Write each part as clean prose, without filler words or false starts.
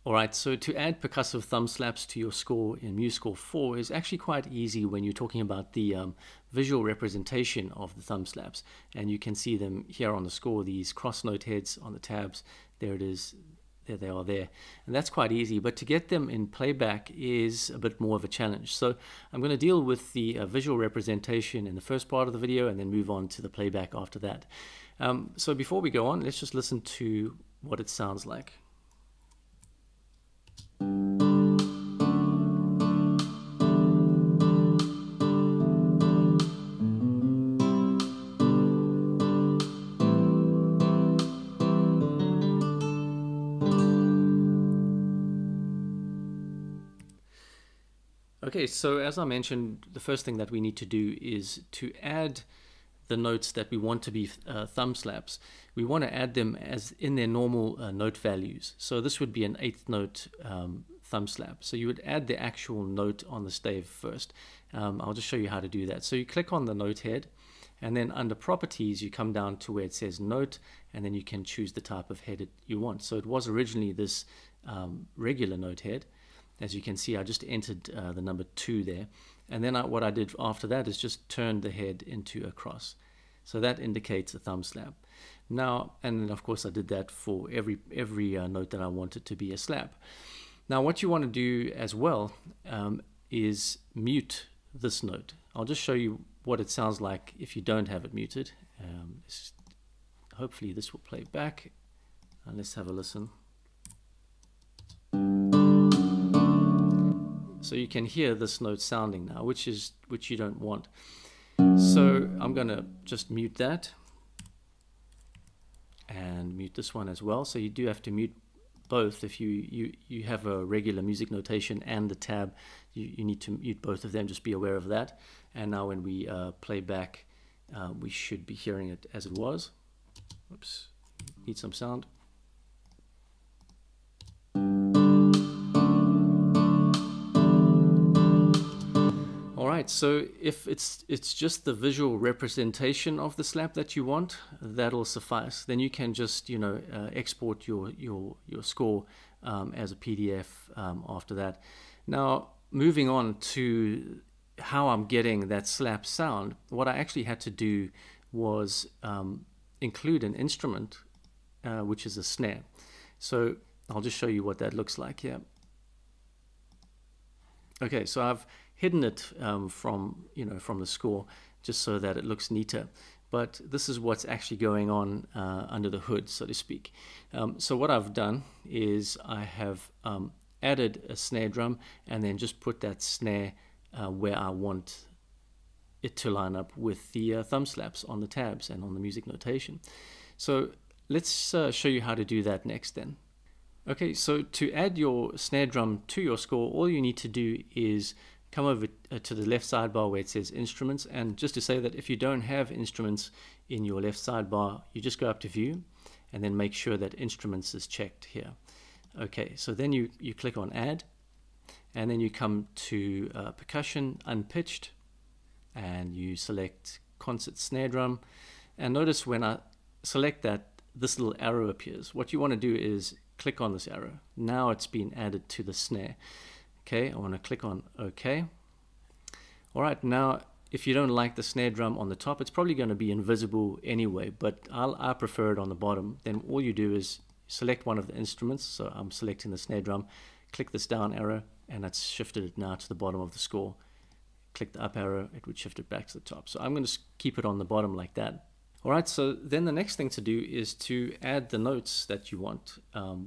Alright, so to add percussive thumb slaps to your score in Musescore 4 is actually quite easy when you're talking about the visual representation of the thumb slaps. And you can see them here on the score, these cross note heads on the tabs. There it is, there they are there. And that's quite easy, but to get them in playback is a bit more of a challenge. So I'm going to deal with the visual representation in the first part of the video and then move on to the playback after that. So before we go on, let's just listen to what it sounds like. Okay, so as I mentioned, the first thing that we need to do is to add the notes that we want to be thumb slaps. We want to add them as in their normal note values. So this would be an 8th note thumb slap. So you would add the actual note on the stave first. I'll just show you how to do that. So you click on the note head, and then under properties you come down to where it says note, and then you can choose the type of head you want. So it was originally this regular note head. As you can see, I just entered the number 2 there, and then what I did after that is just turned the head into a cross. So that indicates a thumb slap. Now, and of course I did that for every note that I wanted to be a slap. Now what you want to do as well is mute this note. I'll just show you what it sounds like if you don't have it muted. Hopefully this will play back. Let's have a listen. So you can hear this note sounding now, which you don't want. So I'm going to just mute that and mute this one as well. So you do have to mute both. If you have a regular music notation and the tab, you need to mute both of them. Just be aware of that. And now when we play back, we should be hearing it as it was. Oops, need some sound. Alright, so if it's just the visual representation of the slap that you want, that'll suffice. Then you can just export your score as a PDF after that. Now moving on to how I'm getting that slap sound, what I actually had to do was include an instrument which is a snare. So I'll just show you what that looks like here. Okay, so I've hidden it from the score just so that it looks neater, but this is what's actually going on under the hood, so to speak. So what I've done is I have added a snare drum and then just put that snare where I want it to line up with the thumb slaps on the tabs and on the music notation. So let's show you how to do that next then. Okay, so to add your snare drum to your score, all you need to do is come over to the left sidebar where it says instruments, and just to say that if you don't have instruments in your left sidebar, you just go up to view and then make sure that instruments is checked here. Okay, so then you click on add, and then you come to percussion unpitched and you select concert snare drum, and notice when I select that, this little arrow appears. What you want to do is click on this arrow. Now it's been added to the snare. Okay, I want to click on OK. Alright, now if you don't like the snare drum on the top, it's probably going to be invisible anyway, but I prefer it on the bottom. Then all you do is select one of the instruments. So I'm selecting the snare drum, click this down arrow, and that's shifted it now to the bottom of the score. Click the up arrow, it would shift it back to the top. So I'm going to keep it on the bottom like that. Alright, so then the next thing to do is to add the notes that you want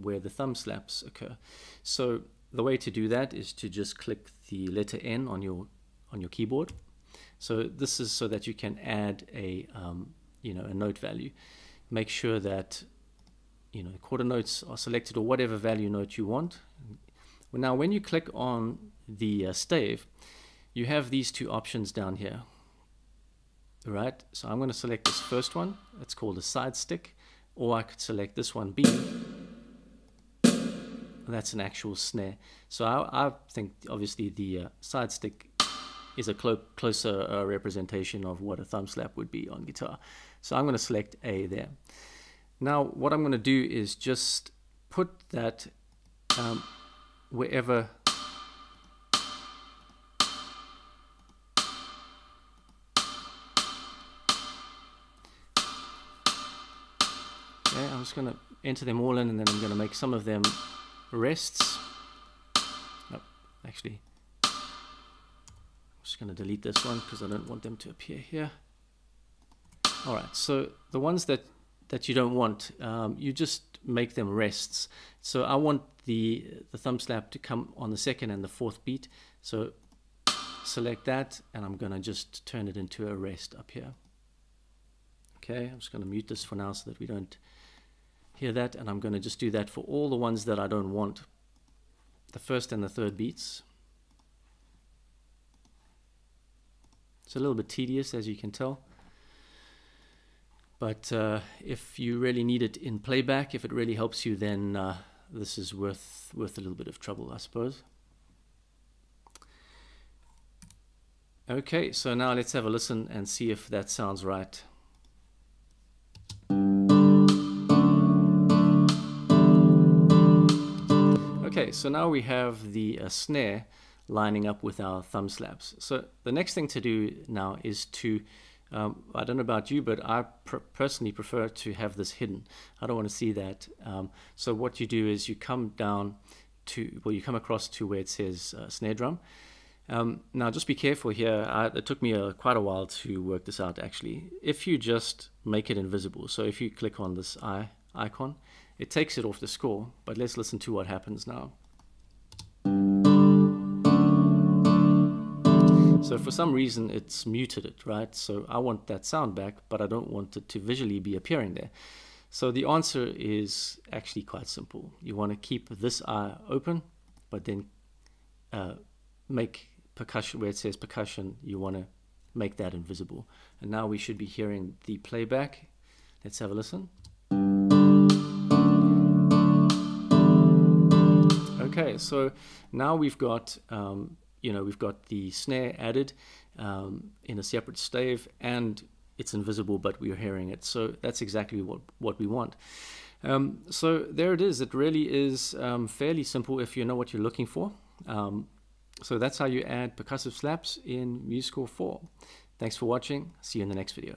where the thumb slaps occur. So the way to do that is to just click the letter N on your keyboard. So this is so that you can add a a note value. Make sure that quarter notes are selected or whatever value note you want. Now when you click on the stave, you have these two options down here. Right, so I'm going to select this first one. It's called a side stick, or I could select this one, B. That's an actual snare. So I think obviously the side stick is a closer representation of what a thumb slap would be on guitar. So I'm going to select A there. Now what I'm going to do is just put that wherever okay, I'm just going to enter them all in, and then I'm going to make some of them rests. Oh, actually, I'm just going to delete this one because I don't want them to appear here. Alright, so the ones that you don't want, you just make them rests. So I want the thumb slap to come on the second and the fourth beat. So select that, and I'm going to just turn it into a rest up here. Okay, I'm just going to mute this for now so that we don't hear that, and I'm going to just do that for all the ones that I don't want, the first and the third beats. It's a little bit tedious, as you can tell. But if you really need it in playback, if it really helps you, then this is worth a little bit of trouble, I suppose. Okay, so now let's have a listen and see if that sounds right. Okay, so now we have the snare lining up with our thumb slaps. So the next thing to do now is to I don't know about you, but I personally prefer to have this hidden. I don't want to see that. So what you do is you come down to, well, you come across to where it says snare drum. Now just be careful here. It took me quite a while to work this out actually. If you just make it invisible, so if you click on this icon, it takes it off the score, but let's listen to what happens now. So for some reason it's muted it, right? So I want that sound back, but I don't want it to visually be appearing there. So the answer is actually quite simple. You want to keep this eye open, but then make percussion, where it says percussion, you want to make that invisible. And now we should be hearing the playback. Let's have a listen. Okay, so now we've got we've got the snare added in a separate stave, and it's invisible, but we're hearing it. So that's exactly what we want. So there it is. It really is fairly simple if you know what you're looking for. So that's how you add percussive slaps in Musescore 4. Thanks for watching. See you in the next video.